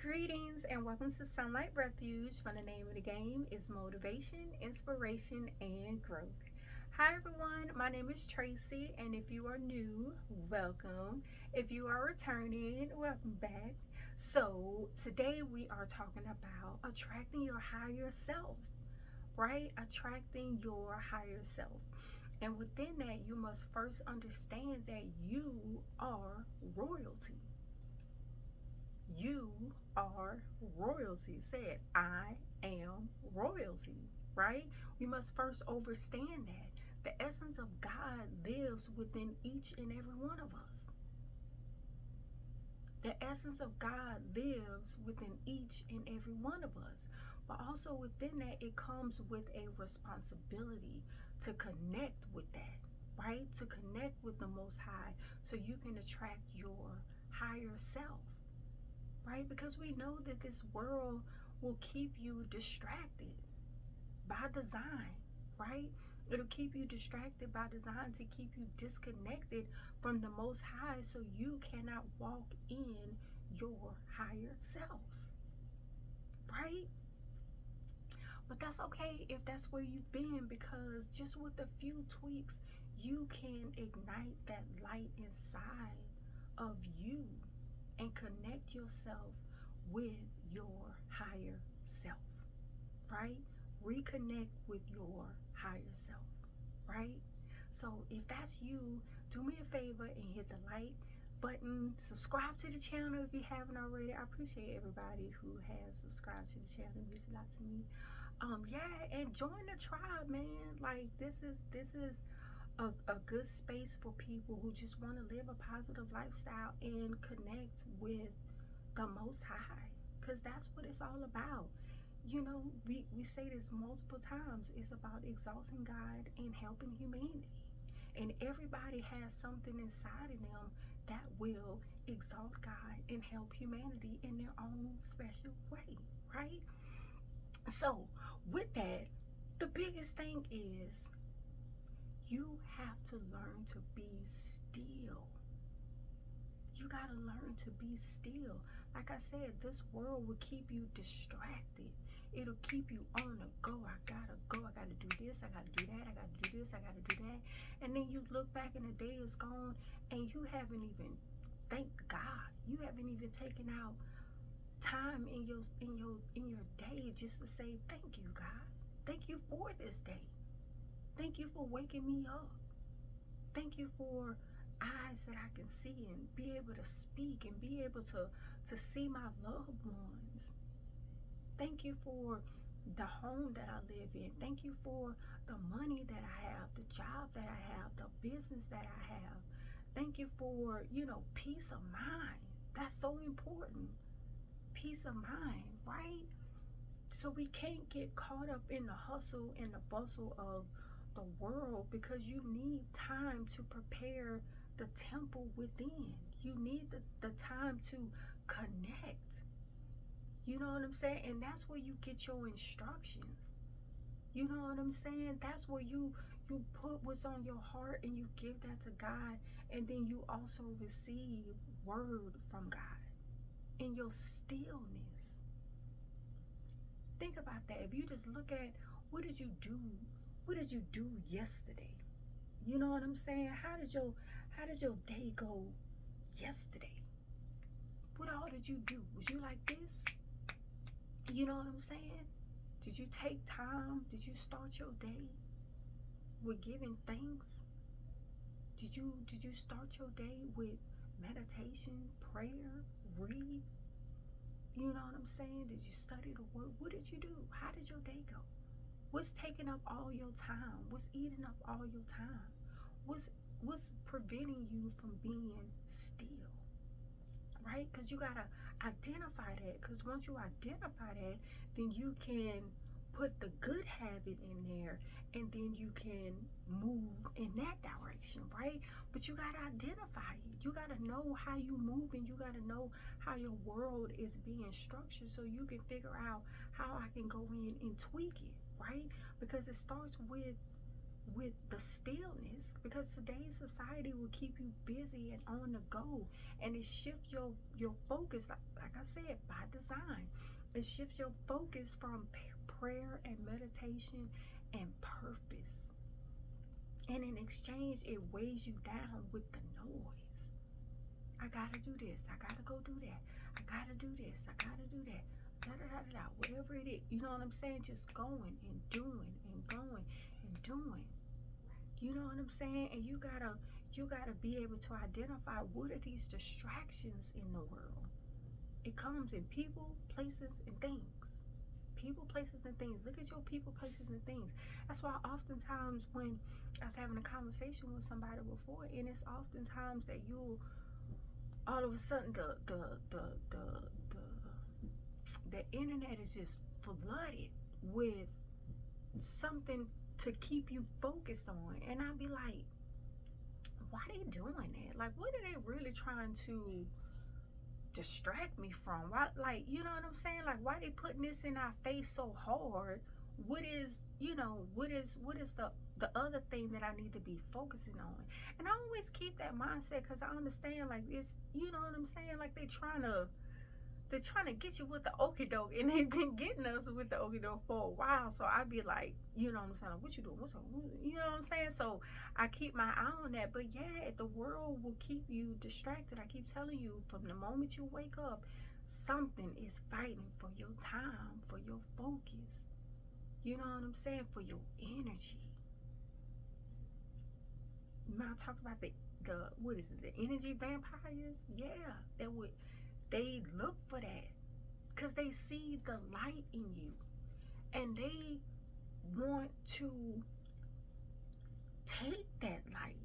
Greetings and welcome to Sunlight Refuge. From the name of the game is motivation, inspiration, and growth. Hi everyone, my name is Tracey, and if you are new, welcome. If you are returning, welcome back. So today we are talking about attracting your higher self, right? Attracting your higher self. And within that, you must first understand that you are royalty. You are royalty. Said, I am royalty, right? We must first understand that the essence of God lives within each and every one of us. The essence of God lives within each and every one of us. But also within that, it comes with a responsibility to connect with that, right? To connect with the Most High so you can attract your higher self. Right? Because we know that this world will keep you distracted by design, right? It'll keep you distracted by design to keep you disconnected from the Most High so you cannot walk in your higher self, right? But that's okay if that's where you've been, because just with a few tweaks, you can ignite that light inside of you and connect yourself with your higher self, right? Reconnect with your higher self, right? So if that's you, do me a favor and hit the like button, subscribe to the channel if you haven't already. I appreciate everybody who has subscribed to the channel. It means a lot to me. Yeah, and join the tribe, man. Like this is a good space for people who just want to live a positive lifestyle and connect with the Most High, because that's what it's all about. You know, we say this multiple times. It's about exalting God and helping humanity, and everybody has something inside of them that will exalt God and help humanity in their own special way, right? So with that, the biggest thing is you have to learn to be still. You got to learn to be still. Like I said, this world will keep you distracted. It'll keep you on the go. I gotta go. I gotta do this. I gotta do that. I gotta do this. I gotta do that. And then you look back and the day is gone and you haven't even, thank God, you haven't even taken out time in your day just to say thank you, God. Thank you for this day. Thank you for waking me up. Thank you for eyes that I can see and be able to speak and be able to see my loved ones. Thank you for the home that I live in. Thank you for the money that I have, the job that I have, the business that I have. Thank you for, peace of mind. That's so important. Peace of mind, right? So we can't get caught up in the hustle and the bustle of the world, because you need time to prepare the temple within. You need the time to connect. You know what I'm saying? And that's where you get your instructions. You know what I'm saying? That's where you put what's on your heart and you give that to God, and then you also receive word from God in your stillness. Think about that. If you just look at what did you do yesterday? You know what I'm saying? How did your day go yesterday? What all did you do? Was you like this? You know what I'm saying? Did you take time? Did you start your day with giving thanks? Did you start your day with meditation, prayer, read? You know what I'm saying? Did you study the word? What did you do? How did your day go? What's taking up all your time? What's eating up all your time? What's preventing you from being still? Right? Because you gotta identify that. Because once you identify that, then you can put the good habit in there, and then you can move in that direction, right? But you gotta identify it. You gotta know how you move, and you gotta know how your world is being structured so you can figure out how I can go in and tweak it, right? Because it starts with with the stillness, because today's society will keep you busy and on the go, and it shifts your focus, like I said, by design. It shifts your focus from prayer and meditation and purpose, and in exchange it weighs you down with the noise. I gotta do this, I gotta go do that, I gotta do this, I gotta do that, da da da da da, whatever it is, you know what I'm saying? Just going and doing and going and doing. You know what I'm saying? And you gotta be able to identify what are these distractions in the world. It comes in people, places, and things. People, places, and things. Look at your people, places, and things. That's why oftentimes when I was having a conversation with somebody before, and it's oftentimes that you'll all of a sudden the internet is just flooded with something to keep you focused on, and I'd be like, why they doing that? Like, what are they really trying to distract me from? Why, like, you know what I'm saying? Like, why they putting this in our face so hard? What is, you know, what is the other thing that I need to be focusing on? And I always keep that mindset, because I understand, like, it's, you know what I'm saying, like they're trying to get you with the okie doke, and they've been getting us with the okie doke for a while. So I'd be like, you know what I'm saying, like, what you doing? What's up? You know what I'm saying? So I keep my eye on that. But yeah, the world will keep you distracted. I keep telling you, from the moment you wake up, something is fighting for your time, for your focus. You know what I'm saying? For your energy. Remember I talked about the what is it? The energy vampires? Yeah, they look for that, because they see the light in you, and they want to take that light.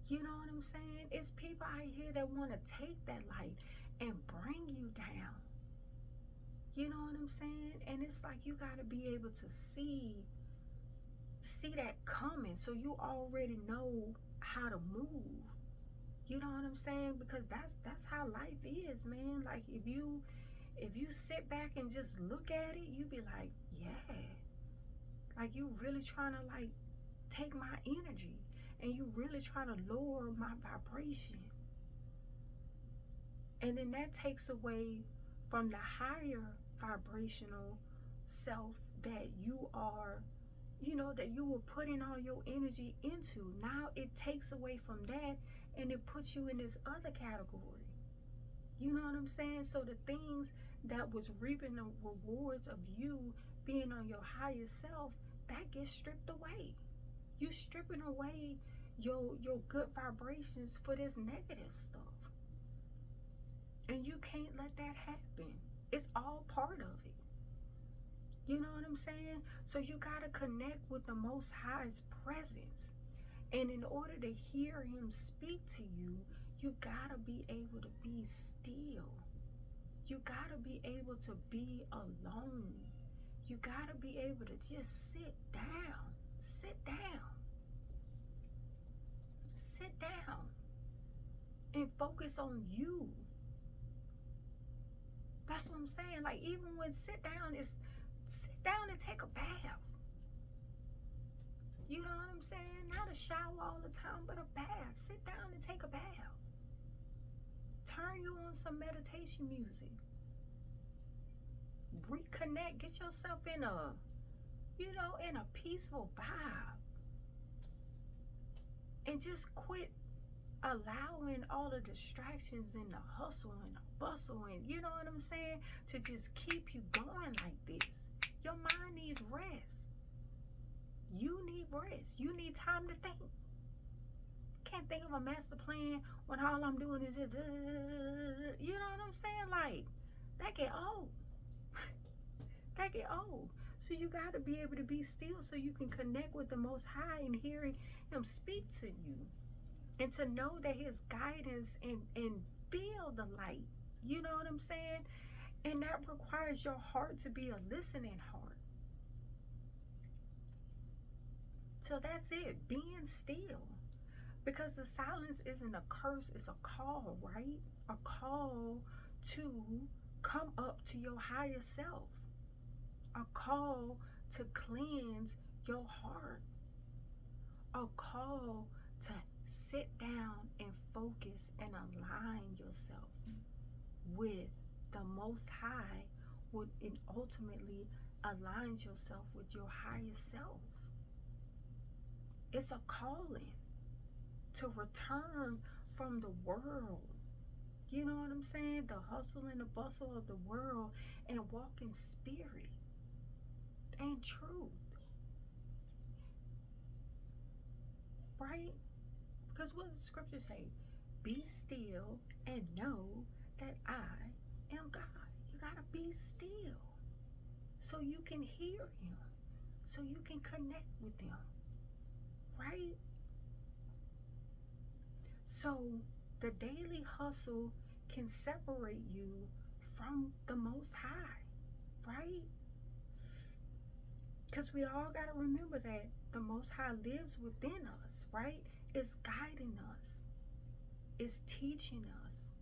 You know what I'm saying? It's people out here that want to take that light and bring you down. You know what I'm saying? And it's like, you got to be able to see that coming, so you already know how to move. You know what I'm saying? Because that's how life is, man. Like, if you sit back and just look at it, you be like, yeah, like, you really trying to, like, take my energy, and you really trying to lower my vibration, and then that takes away from the higher vibrational self that you are, you know, that you were putting all your energy into. Now it takes away from that, and it puts you in this other category. You know what I'm saying? So the things that was reaping the rewards of you being on your highest self, that gets stripped away. You stripping away your good vibrations for this negative stuff. And you can't let that happen. It's all part of it. You know what I'm saying? So you gotta connect with the Most High's presence. And in order to hear him speak to you, you gotta be able to be still. You gotta be able to be alone. You gotta be able to just sit down. Sit down. Sit down. And focus on you. That's what I'm saying. Like, even when sit down and take a bath. You know what I'm saying? Not a shower all the time, but a bath. Sit down and take a bath. Turn you on some meditation music. Reconnect. Get yourself in a peaceful vibe. And just quit allowing all the distractions and the hustle and the bustle, and you know what I'm saying, to just keep you going like this. Your mind needs rest. You need rest. You need time to think. Can't think of a master plan when all I'm doing is just, you know what I'm saying? Like, that get old. That get old. So you got to be able to be still, so you can connect with the Most High and hear him speak to you. And to know that his guidance and feel the light. You know what I'm saying? And that requires your heart to be a listening heart. So that's it. Being still. Because the silence isn't a curse, it's a call, right? A call to come up to your higher self. A call to cleanse your heart. a call to sit down and focus and align yourself with the Most High, and ultimately aligns yourself with your highest self. It's a calling to return from the world. You know what I'm saying? The hustle and the bustle of the world, and walk in spirit and truth. Right? Because what does the scripture say? Be still and know that I am God. You gotta be still so you can hear him, so you can connect with him. Right? So the daily hustle can separate you from the Most High, right? Because we all got to remember that the Most High lives within us, right? It's guiding us, it's teaching us,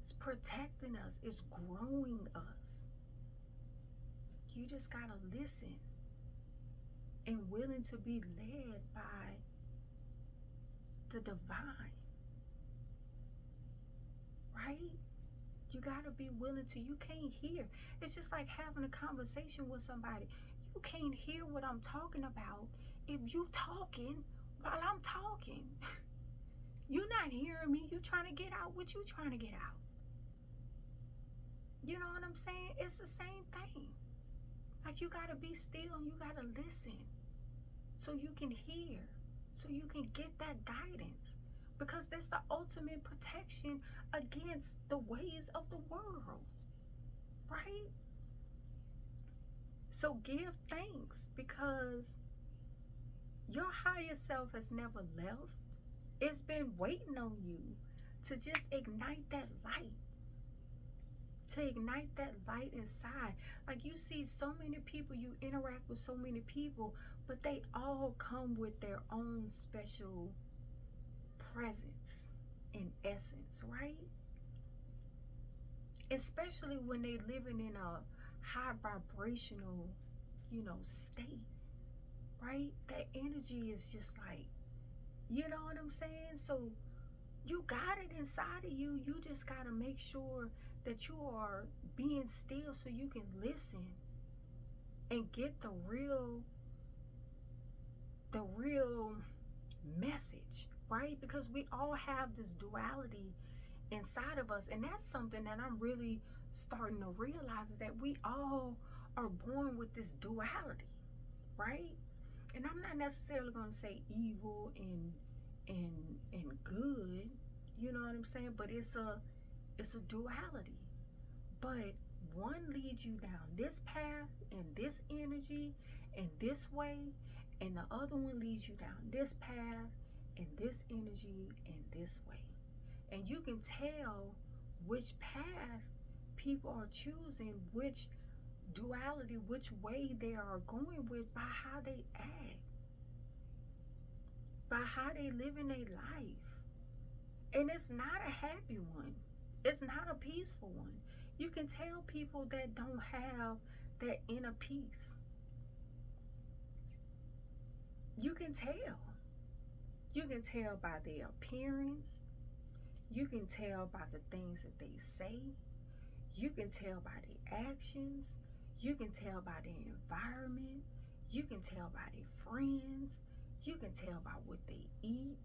it's protecting us, it's growing us. You just got to listen and willing to be led by the divine, right? You got to be willing to, you can't hear. It's just like having a conversation with somebody. You can't hear what I'm talking about if you talking while I'm talking. You're not hearing me. You trying to get out what you trying to get out. You know what I'm saying? It's the same thing. Like, you got to be still and you got to listen so you can hear, so you can get that guidance. Because that's the ultimate protection against the ways of the world, right? So give thanks, because your higher self has never left. It's been waiting on you to just ignite that light. To ignite that light inside. Like, you see so many people, you interact with so many people, but they all come with their own special presence in essence, right? Especially when they living in a high vibrational, state, right? That energy is just like, you know what I'm saying? So you got it inside of you. You just got to make sure that you are being still so you can listen and get the real message, right? Because we all have this duality inside of us, and that's something that I'm really starting to realize, is that we all are born with this duality, right? And I'm not necessarily going to say evil and good, you know what I'm saying? But it's a duality. But one leads you down this path and this energy and this way, and the other one leads you down this path and this energy and this way. And you can tell which path people are choosing, which duality, which way they are going with, by how they act, by how they live in their life. And it's not a happy one. It's not a peaceful one. You can tell people that don't have that inner peace. You can tell. You can tell by their appearance. You can tell by the things that they say. You can tell by their actions. You can tell by their environment. You can tell by their friends. You can tell by what they eat.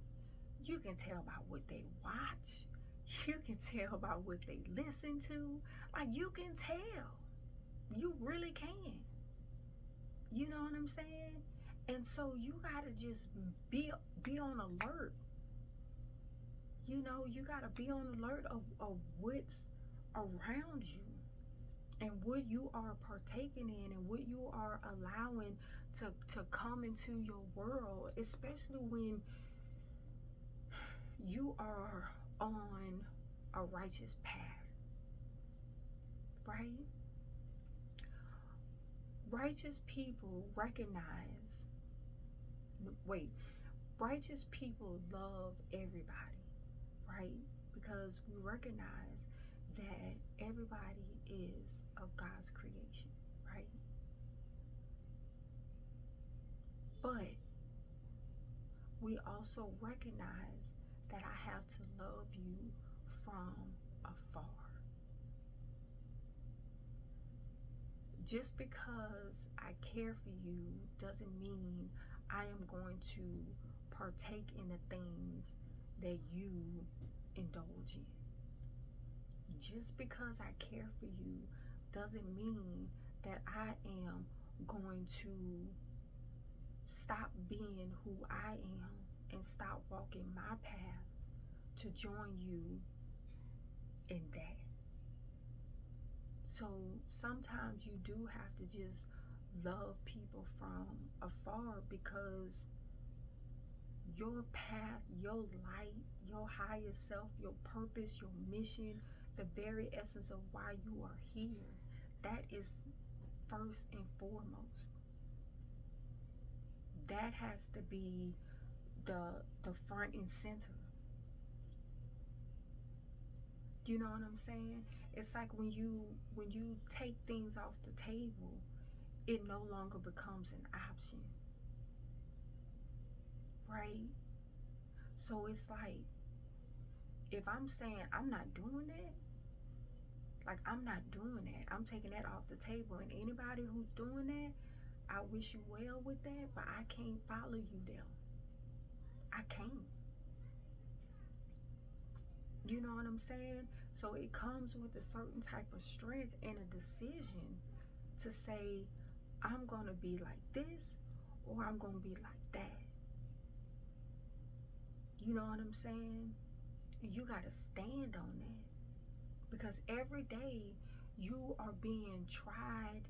You can tell by what they watch. You can tell by what they listen to. Like, you can tell. You really can. You know what I'm saying? And so you gotta just be on alert. You know, you gotta be on alert of what's around you and what you are partaking in and what you are allowing to come into your world, especially when you are on a righteous path, right? Righteous people righteous people love everybody, right? Because we recognize that everybody is of God's creation, right? But we also recognize that I have to love you from afar. Just because I care for you doesn't mean I am going to partake in the things that you indulge in. Just because I care for you doesn't mean that I am going to stop being who I am and stop walking my path to join you in that. So sometimes you do have to just love people from afar, because your path, your light, your higher self, your purpose, your mission, the very essence of why you are here, that is first and foremost. That has to be the front and center. You know what I'm saying? It's like when you take things off the table, it no longer becomes an option. Right? So it's like, if I'm saying I'm not doing that, like I'm not doing that, I'm taking that off the table, and anybody who's doing that, I wish you well with that, but I can't follow you there. I can't. You know what I'm saying? So it comes with a certain type of strength and a decision to say, I'm going to be like this, or I'm going to be like that. You know what I'm saying? And you got to stand on that. Because every day you are being tried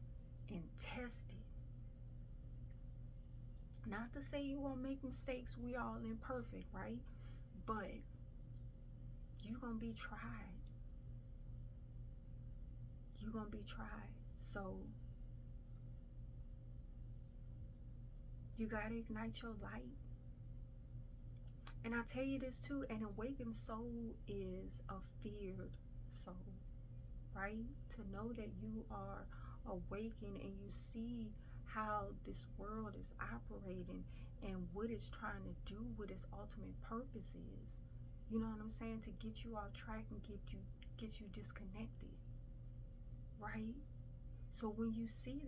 and tested. Not to say you won't make mistakes, we all imperfect, right? But you're going to be tried. You're going to be tried. So you got to ignite your light. And I tell you this too, an awakened soul is a feared soul, right? To know that you are awakened and you see how this world is operating and what it's trying to do, what its ultimate purpose is. You know what I'm saying? To get you off track and get you disconnected, right? So when you see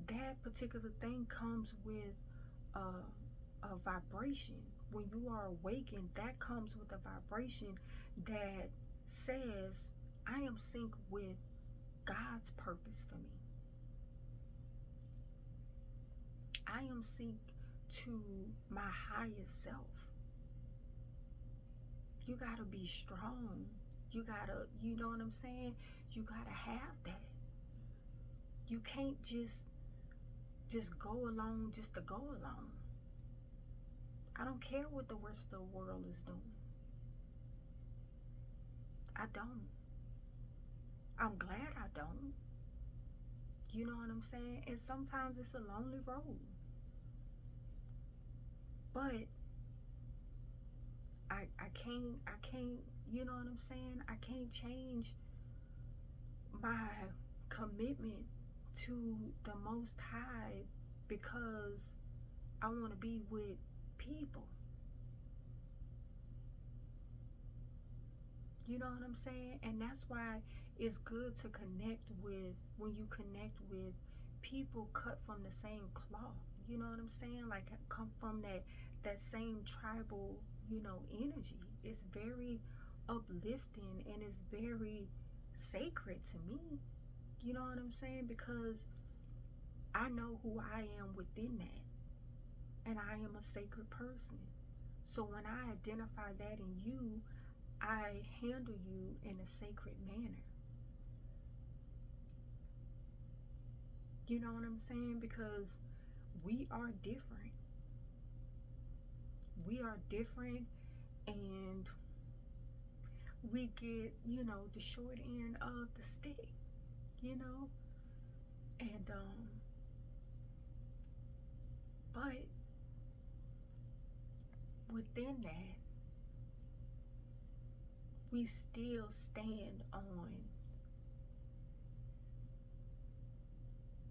that particular thing comes with a vibration. When you are awakened, that comes with a vibration that says, I am synced with God's purpose for me. I am synced to my highest self. You gotta be strong. You gotta, you know what I'm saying? You gotta have that. You can't just go along just to go along. I don't care what the rest of the world is doing. I don't. I'm glad I don't. You know what I'm saying? And sometimes it's a lonely road. But I can't, you know what I'm saying? I can't change my commitment to the Most High because I want to be with people. You know what I'm saying? And that's why it's good to connect with, when you connect with people cut from the same cloth. You know what I'm saying? Like, come from that same tribal, energy. It's very uplifting and it's very sacred to me. You know what I'm saying? Because I know who I am within that. And I am a sacred person. So when I identify that in you, I handle you in a sacred manner. You know what I'm saying? Because we are different. We are different, and we get, the short end of the stick, and but within that, we still stand on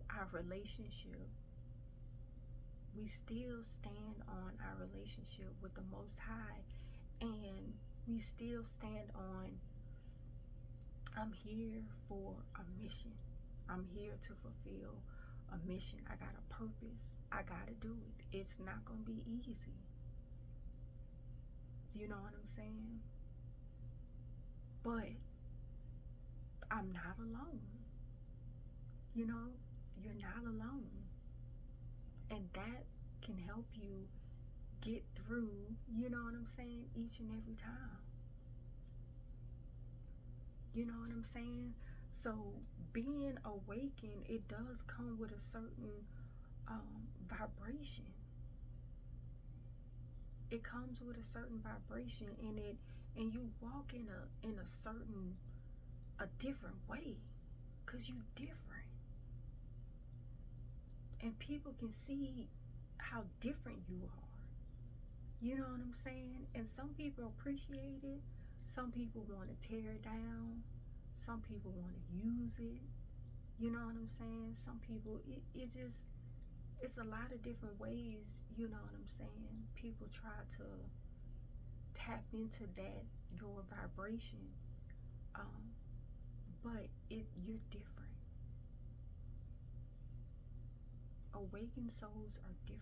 our relationship we still stand on our relationship with the Most High, and we still stand on, I'm here for a mission. I'm here to fulfill a mission. I got a purpose. I got to do it. It's not going to be easy. You know what I'm saying? But I'm not alone. You know, you're not alone. And that can help you get through, you know what I'm saying, each and every time. You know what I'm saying? So being awakened, it does come with a certain vibration. It comes with a certain vibration, and you walk in a certain, a different way, because you different. And people can see how different you are. You know what I'm saying? And some people appreciate it. Some people want to tear it down. Some people want to use it. You know what I'm saying? Some people, it's a lot of different ways, you know what I'm saying? People try to tap into that, your vibration. But you're different. Awakened souls are different.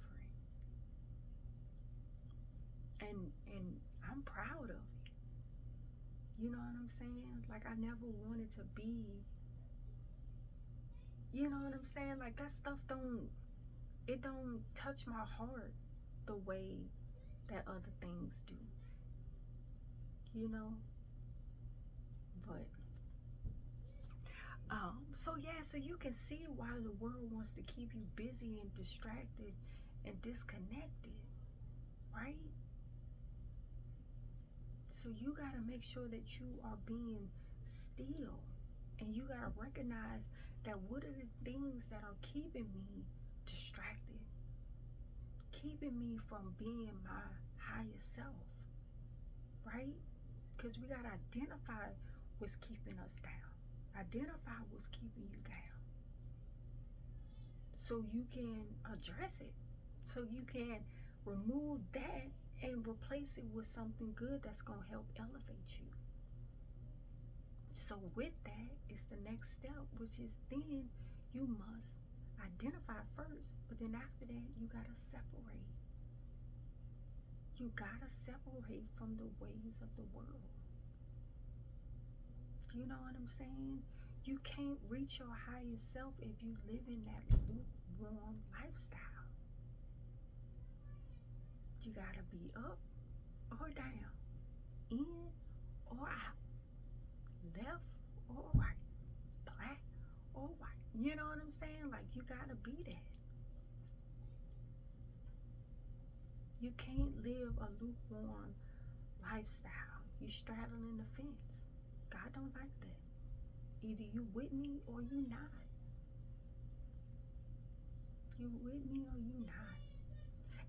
And I'm proud of it. You know what I'm saying? Like, I never wanted to be, you know what I'm saying? Like, that stuff don't touch my heart the way that other things do. You know? But so you can see why the world wants to keep you busy and distracted and disconnected, right? So you got to make sure that you are being still, and you got to recognize that what are the things that are keeping me distracted, keeping me from being my highest self, right? Because we got to identify what's keeping us down. Identify what's keeping you down, so you can address it, so you can remove that and replace it with something good that's going to help elevate you. So with that is the next step, which is then you must identify first, but then after that you got to separate. You got to separate from the ways of the world. You know what I'm saying? You can't reach your highest self if you live in that lukewarm lifestyle. You gotta be up or down, in or out, left or right, black or white. You know what I'm saying? Like, you gotta be that. You can't live a lukewarm lifestyle. You straddling the fence. God don't like that. Either you with me or you not. You with me or you not.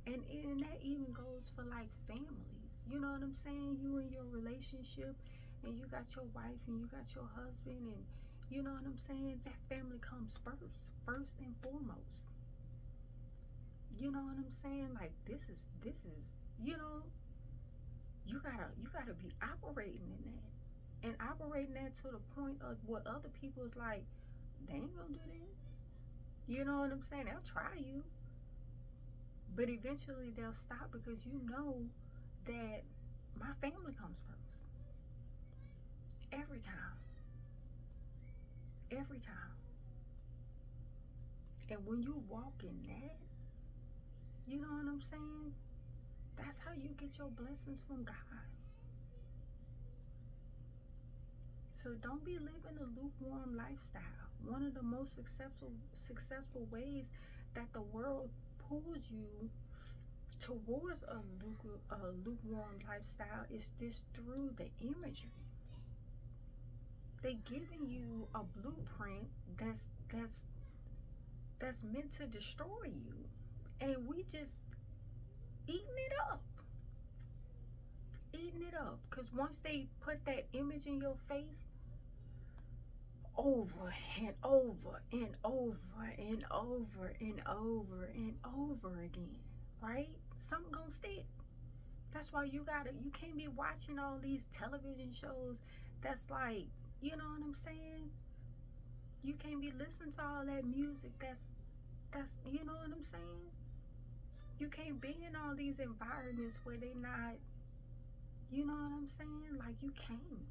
And that even goes for like families. You know what I'm saying? You in your relationship, and you got your wife and you got your husband, and you know what I'm saying? That family comes first and foremost. You know what I'm saying? Like, this is you know, you gotta be operating in that. And operating that to the point of what other people is like, they ain't gonna do that. You know what I'm saying? They'll try you, but eventually they'll stop, because you know that my family comes first. Every time. Every time. And when you walk in that, you know what I'm saying? That's how you get your blessings from God. So don't be living a lukewarm lifestyle. One of the most successful ways that the world pulls you towards a lukewarm lifestyle is just through the imagery. They giving you a blueprint that's meant to destroy you, and we just eating it up. Because once they put that image in your face, over and over and over and over and over and over again, right? Something gonna stick. That's why you can't be watching all these television shows that's like, you know what I'm saying? You can't be listening to all that music that's you know what I'm saying? You can't be in all these environments where they not, you know what I'm saying? Like, you can't.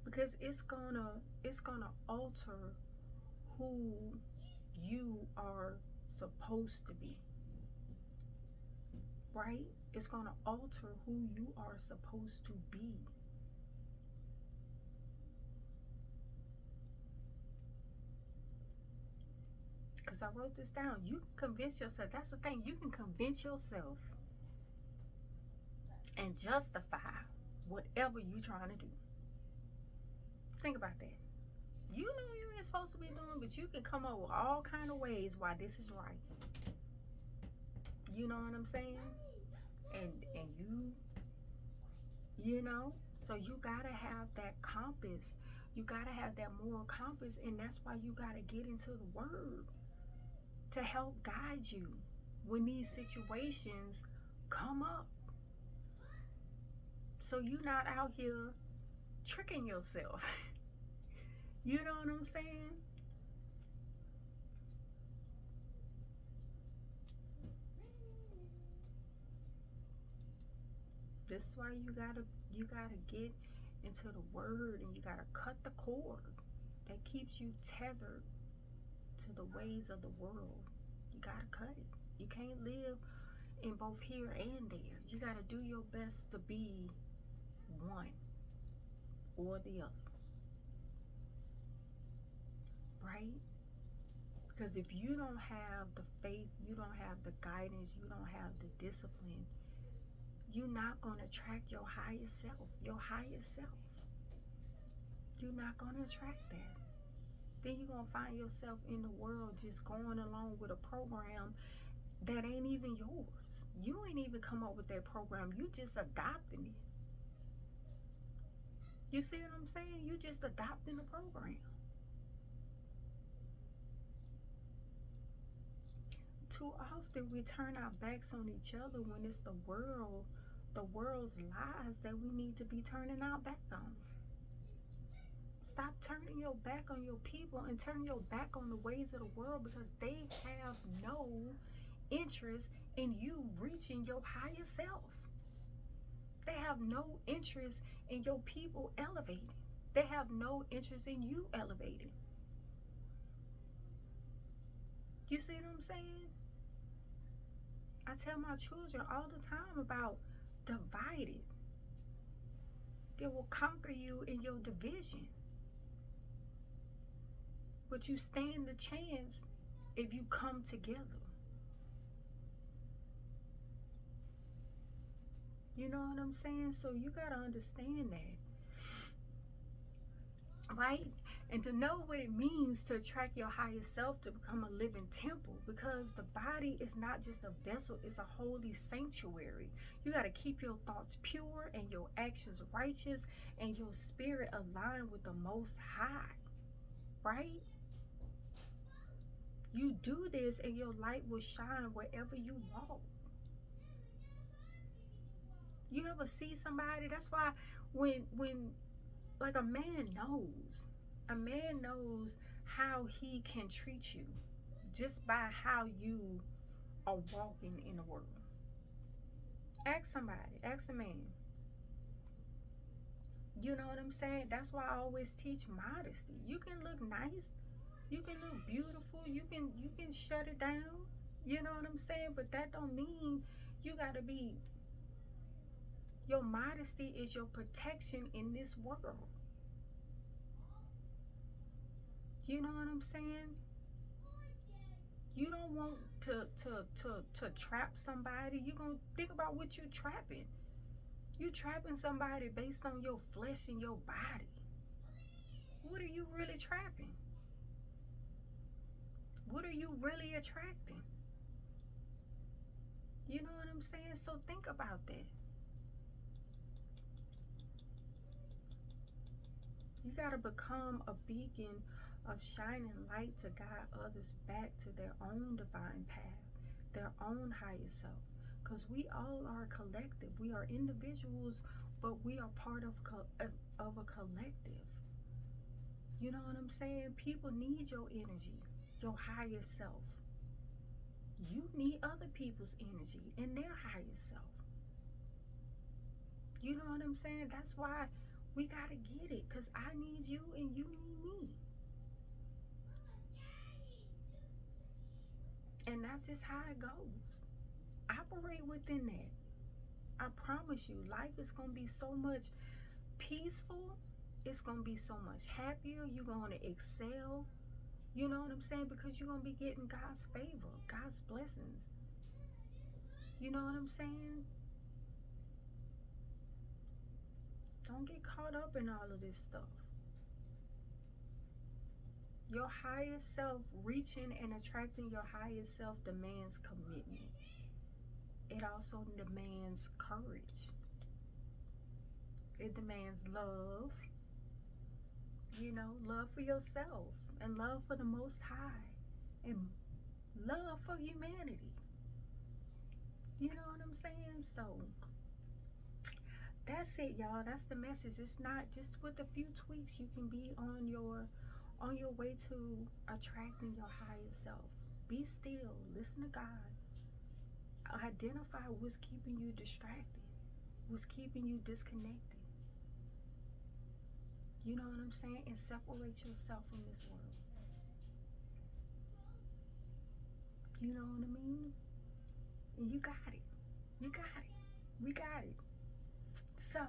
Because it's gonna alter who you are supposed to be, right? It's gonna alter who you are supposed to be. Because I wrote this down. You can convince yourself. That's the thing. You can convince yourself and justify whatever you're trying to do. Think about that. You know you ain't supposed to be doing, but you can come up with all kind of ways why this is right. You know what I'm saying? And you know, so you gotta have that compass. You gotta have that moral compass, and that's why you gotta get into the word to help guide you when these situations come up. So you're not out here tricking yourself. You know what I'm saying? This is why you gotta get into the word, and you gotta cut the cord that keeps you tethered to the ways of the world. You gotta cut it. You can't live in both here and there. You gotta do your best to be one or the other, right? Because if you don't have the faith, you don't have the guidance, you don't have the discipline, you're not going to attract your highest self. Your highest self. You're not going to attract that. Then you're going to find yourself in the world just going along with a program that ain't even yours. You ain't even come up with that program. You just adopting it. You see what I'm saying? You just adopting the program. Too often we turn our backs on each other when it's the world's lies that we need to be turning our back on. Stop turning your back on your people and turn your back on the ways of the world, because they have no interest in you reaching your higher self. They have no interest in your people elevating. They have no interest in you elevating. You see what I'm saying? I tell my children all the time about divided. They will conquer you in your division. But you stand the chance if you come together. You know what I'm saying? So you gotta understand that, right? And to know what it means to attract your highest self, to become a living temple, because the body is not just a vessel, it's a holy sanctuary. You got to keep your thoughts pure and your actions righteous and your spirit aligned with the Most High, right? You do this and your light will shine wherever you walk. You ever see somebody? That's why when like a man knows how he can treat you just by how you are walking in the world. Ask somebody, ask a man. You know what I'm saying? That's why I always teach modesty. You can look nice, you can look beautiful, you can shut it down. You know what I'm saying? But that don't mean you gotta be. Your modesty is your protection in this world. You know what I'm saying? You don't want to trap somebody. You're going to think about what you're trapping. You're trapping somebody based on your flesh and your body. What are you really trapping? What are you really attracting? You know what I'm saying? So think about that. got to become a beacon of shining light to guide others back to their own divine path, their own higher self. Because we all are a collective. We are individuals, but we are part of a collective. You know what I'm saying? People need your energy, your higher self. You need other people's energy and their higher self. You know what I'm saying? That's why we got to get it, because I need you and you need me. And that's just how it goes. Operate within that. I promise you, life is going to be so much peaceful. It's going to be so much happier. You're going to excel. You know what I'm saying? Because you're going to be getting God's favor, God's blessings. You know what I'm saying? Don't get caught up in all of this stuff. Your highest self, reaching and attracting your highest self, demands commitment. It also demands courage. It demands love. You know, love for yourself and love for the Most High and love for humanity. You know what I'm saying? So that's it, y'all. That's the message. It's not just with a few tweaks you can be on your way to attracting your highest self. Be still. Listen to God. Identify what's keeping you distracted, what's keeping you disconnected. You know what I'm saying? And separate yourself from this world. You know what I mean? And you got it. You got it. We got it. So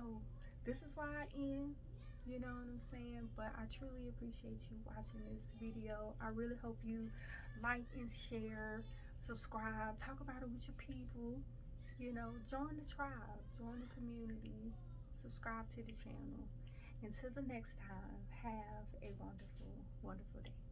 this is why I end. You know what I'm saying? But I truly appreciate you watching this video. I really hope you like and share, subscribe, talk about it with your people. You know, join the tribe, join the community, subscribe to the channel. Until the next time, have a wonderful, wonderful day.